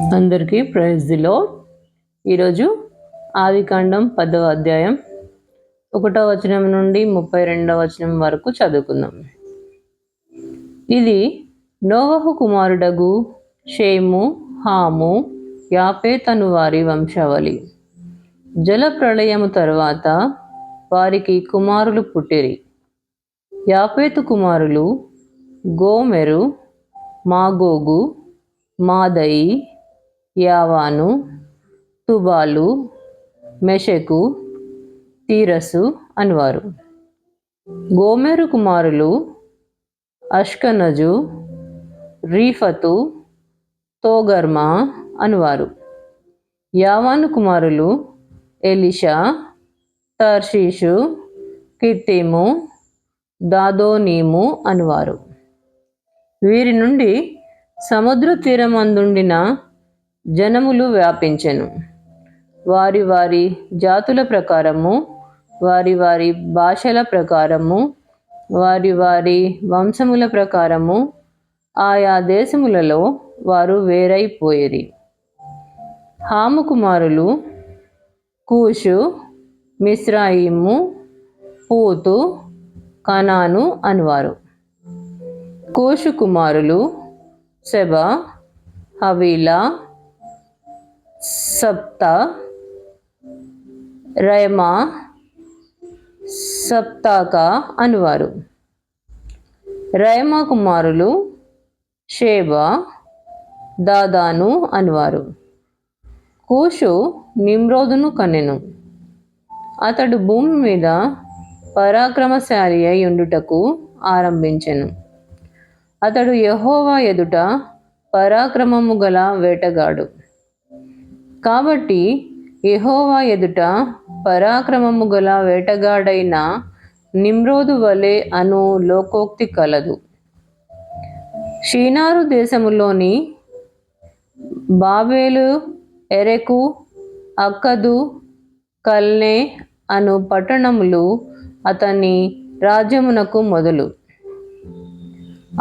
అందరికీ praise the lord. ఈరోజు ఆదికాండం 10వ అధ్యాయం 1వ వచనం నుండి 32వ వచనం వరకు చదువుకుందాం. ఇది నోవహు కుమారుడగు షేము, హాము, యాపేతను వారి వంశావళి. జల ప్రళయము తరువాత వారికి కుమారులు పుట్టిరి. యాపేతు కుమారులు గోమెరు, మాగోగు, మాదయి, యావాను, తుబాలు, మెషెకు, తీరసు అనువారు. గోమెరు కుమారులు అష్కనజు, రీఫతు, తోగర్మా అనువారు. యావాను కుమారులు ఎలిషా, తర్షీషు, కిత్తీము, దాదోనీము అనువారు. వీరి నుండి సముద్ర తీరమందుండిన జనములు వ్యాపించెను. వారి వారి జాతుల ప్రకారము, వారి వారి భాషల ప్రకారము, వారి వారి వంశముల ప్రకారము ఆయా దేశములలో వారు వేరైపోయిరి. హాము కుమారులు కూషు, మిస్రాయిము, పూతు, కనాను అనువారు. కూషు కుమారులు సెబా, హవీలా, సప్తా, రైమా, సప్తాకా అనువారు. రైమా కుమారులు షేబా, దాదాను అనువారు. కూషు నిమ్రోదును కనెను. అతడు భూమి మీద పరాక్రమశాలి అయి ఉండుటకు ఆరంభించెను. అతడు యెహోవా ఎదుట పరాక్రమము గల వేటగాడు. కాబట్టి యెహోవా ఎదుట పరాక్రమము గల వేటగాడైన నిమ్రోదు వలె అను లోకోక్తి కలదు. షీనారు దేశములోని బాబేలు, ఎరెకు, అక్కదు, కల్నే అను పట్టణములు అతని రాజ్యమునకు మొదలు.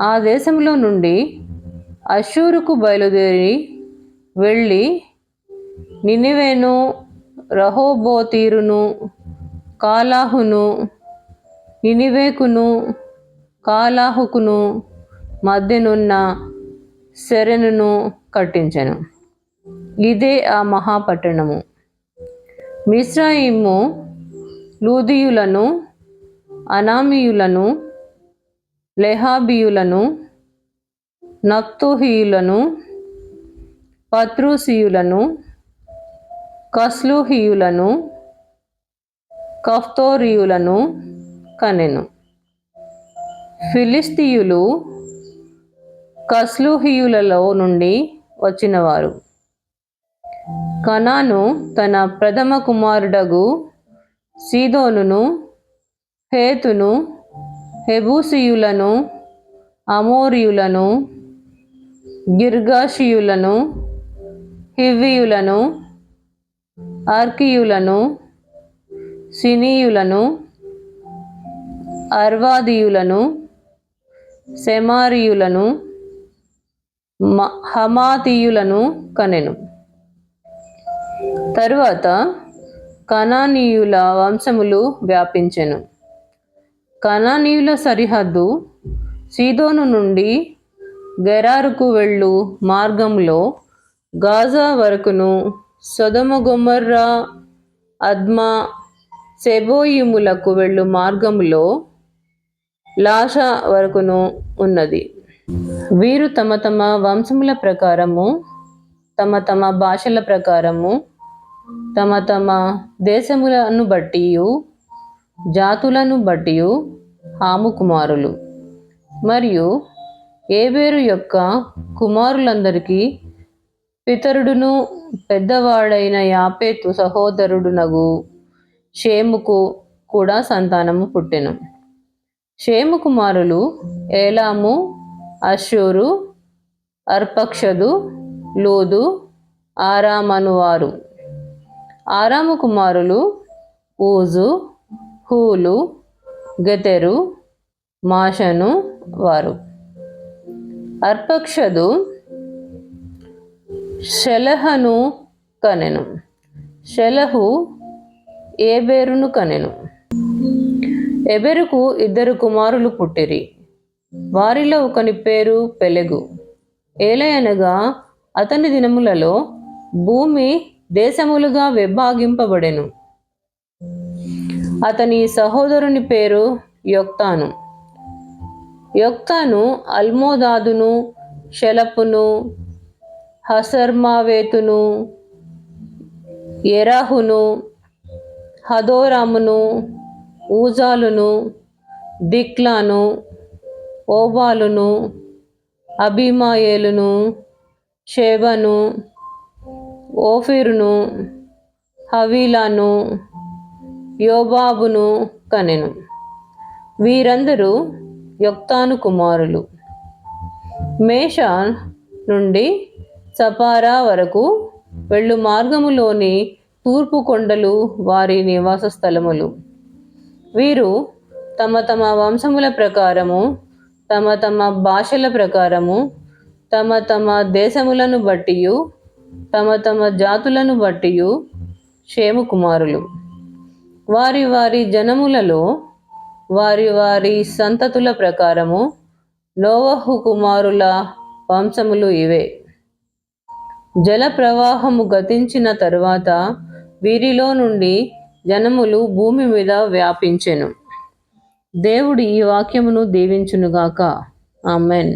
ఆ దేశంలో నుండి అష్షూరుకు బయలుదేరి వెళ్ళి నినివేను, రహోబోతీరును, కాలాహును, నినివేకును, కాలాహుకును మధ్యనున్న సెరెనును కట్టించెను. ఇదే ఆ మహాపట్టణము. మిస్రాయిము లూదీయులను, అనామీయులను, లెహాబీయులను, నప్తుహీయులను, పత్రూసీయులను, కస్లూహీయులను, కఫ్తోరీయులను కనెను. ఫిలిస్తీయులు కస్లూహీయులలో నుండి వచ్చినవారు. కనాను తన ప్రథమ కుమారుడగు సీదోనును, హేతును, హెబూసీయులను, అమోరీయులను, గిర్గాషీయులను, హివ్వీయులను, అర్కీయులను, సినీయులను, అర్వాదీయులను, సెమారీయులను, హమాతీయులను కనెను. తరువాత కనానీయుల వంశములు వ్యాపించెను. కనానీయుల సరిహద్దు సీదోను నుండి గెరారుకు వెళ్ళు మార్గంలో గాజా వరకును, సొదొమ గొమొర్రా, అద్మా, సెబోయిములకు వెళ్ళు మార్గంలో లాషా వరకును ఉన్నది. వీరు తమ తమ వంశముల ప్రకారము, తమ తమ భాషల ప్రకారము, తమ తమ దేశములను బట్టియు జాతులను బట్టియు హాము కుమారులు. మరియు ఏబేరు యొక్క కుమారులందరికీ పితరుడును పెద్దవాడైన యాపేతు సహోదరుడునగు షేముకు కూడా సంతానము పుట్టెను. షేము కుమారులు ఏలాము, అష్షూరు, అర్పక్షదు, లూదు, ఆరామనువారు. ఆరాము కుమారులు ఊజు, హూలు, గెతెరు, మాషను వారు. అర్పక్షదు షెలహను కనెను. షెలహు ఏబెరును కనెను. ఎబెరుకు 2 కుమారులు పుట్టిరి. వారిలో ఒకని పేరు పెలెగు. ఏలయనగా అతని దినములలో భూమి దేశములుగా విభాగింపబడెను. అతని సహోదరుని పేరు యొక్తాను. యొక్తాను అల్మోదాదును, షెలపును, హసర్మావేతును, ఎరాహును, హదోరామును, ఊజాలును, దిక్లాను, ఓబాలును, అబీమాయేలును, షేబను, ఓఫీరును, హవీలాను, యోబాబును కనెను. వీరందరూ యొక్తాను కుమారులు. మేషా నుండి సపారా వరకు వెళ్ళు మార్గములోని తూర్పు కొండలు వారి నివాస స్థలములు. వీరు తమ తమ వంశముల ప్రకారము, తమ తమ భాషల ప్రకారము, తమ తమ దేశములను బట్టియు, తమ తమ జాతులను బట్టియు షేము కుమారులు. వారి వారి జనములలో వారి వారి సంతతుల ప్రకారము నోవహు కుమారుల వంశములు ఇవే. జల ప్రవాహము గతించిన తరువాత వీరిలో నుండి జనములు భూమి మీద వ్యాపించెను. దేవుడు ఈ వాక్యమును దీవించునుగాక. ఆమెన్.